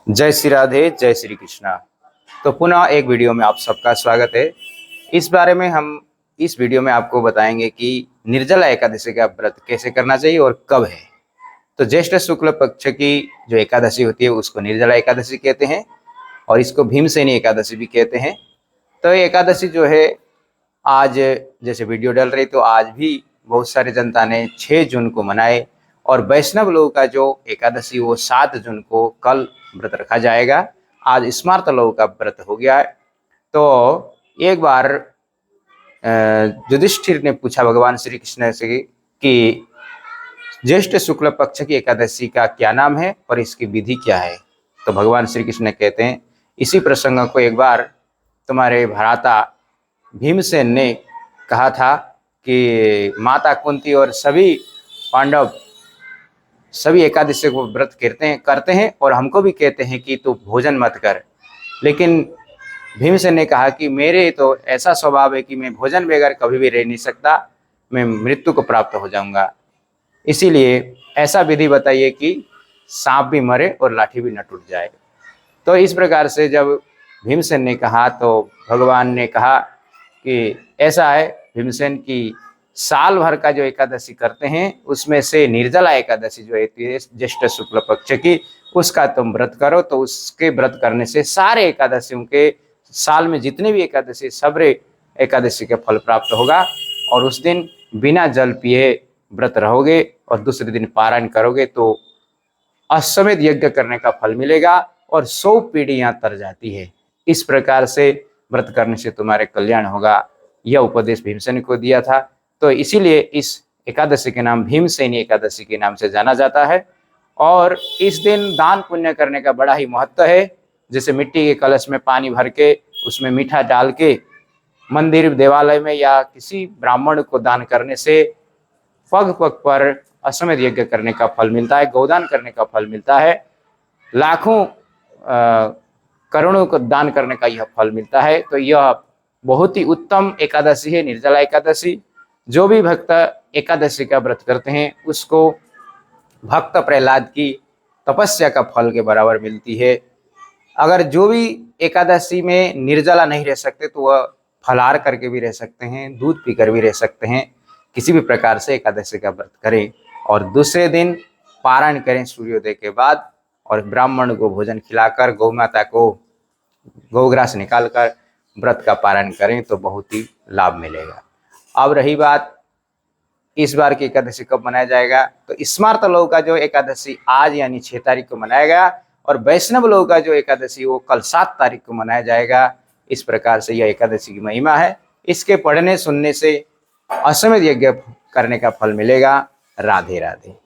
जय श्री राधे, जय श्री कृष्णा। तो पुनः एक वीडियो में आप सबका स्वागत है। इस बारे में हम इस वीडियो में आपको बताएंगे कि निर्जला एकादशी का व्रत कैसे करना चाहिए और कब है। तो ज्येष्ठ शुक्ल पक्ष की जो एकादशी होती है उसको निर्जला एकादशी कहते हैं और इसको भीमसेनी एकादशी भी कहते हैं। तो ये एकादशी जो है आज जैसे वीडियो डल रही तो आज भी बहुत सारे जनता ने 6 जून को मनाए और वैष्णव लोगों का जो एकादशी वो 7 जून को कल व्रत रखा जाएगा। आज स्मार्त लोगों का व्रत हो गया है। तो एक बार युधिष्ठिर ने पूछा भगवान श्री कृष्ण से कि ज्येष्ठ शुक्ल पक्ष की एकादशी का क्या नाम है और इसकी विधि क्या है। तो भगवान श्री कृष्ण कहते हैं इसी प्रसंग को एक बार तुम्हारे भ्राता भीमसेन ने कहा था कि माता कुंती और सभी पांडव सभी एकादशी को व्रत करते हैं और हमको भी कहते हैं कि तू भोजन मत कर। लेकिन भीमसेन ने कहा कि मेरे तो ऐसा स्वभाव है कि मैं भोजन बगैर कभी भी रह नहीं सकता, मैं मृत्यु को प्राप्त हो जाऊंगा। इसीलिए ऐसा विधि बताइए कि सांप भी मरे और लाठी भी न टूट जाए। तो इस प्रकार से जब भीमसेन ने कहा तो भगवान ने कहा कि ऐसा है भीमसेन की साल भर का जो एकादशी करते हैं उसमें से निर्जला एकादशी जो है ज्येष्ठ शुक्ल पक्ष की उसका तुम व्रत करो। तो उसके व्रत करने से सारे एकादशियों के साल में जितने भी एकादशी सबरे एकादशी के फल प्राप्त होगा और उस दिन बिना जल पिए व्रत रहोगे और दूसरे दिन पारायण करोगे तो अश्वमेध यज्ञ करने का फल मिलेगा और 100 पीढ़ियां तर जाती है। इस प्रकार से व्रत करने से तुम्हारे कल्याण होगा। यह उपदेश भीमसेन को दिया था। तो इसीलिए इस एकादशी के नाम भीमसेनी एकादशी के नाम से जाना जाता है। और इस दिन दान पुण्य करने का बड़ा ही महत्व है। जैसे मिट्टी के कलश में पानी भर के उसमें मीठा डाल के मंदिर देवालय में या किसी ब्राह्मण को दान करने से पग पग पर अश्वमेध यज्ञ करने का फल मिलता है, गोदान करने का फल मिलता है, लाखों करोड़ों को दान करने का यह फल मिलता है। तो यह बहुत ही उत्तम एकादशी है निर्जला एकादशी। जो भी भक्त एकादशी का व्रत करते हैं उसको भक्त प्रहलाद की तपस्या का फल के बराबर मिलती है। अगर जो भी एकादशी में निर्जला नहीं रह सकते तो वह फलाहार करके भी रह सकते हैं, दूध पीकर भी रह सकते हैं। किसी भी प्रकार से एकादशी का व्रत करें और दूसरे दिन पारायण करें सूर्योदय के बाद और ब्राह्मण को भोजन खिलाकर गौ माता को गौग्रास निकालकर व्रत का पारायण करें तो बहुत ही लाभ मिलेगा। अब रही बात इस बार की एकादशी कब मनाया जाएगा, तो स्मार्त लोगों का जो एकादशी आज यानी 6 तारीख को मनाया गया और वैष्णव लोगों का जो एकादशी वो कल 7 तारीख को मनाया जाएगा। इस प्रकार से यह एकादशी की महिमा है। इसके पढ़ने सुनने से अश्वमेध यज्ञ करने का फल मिलेगा। राधे राधे।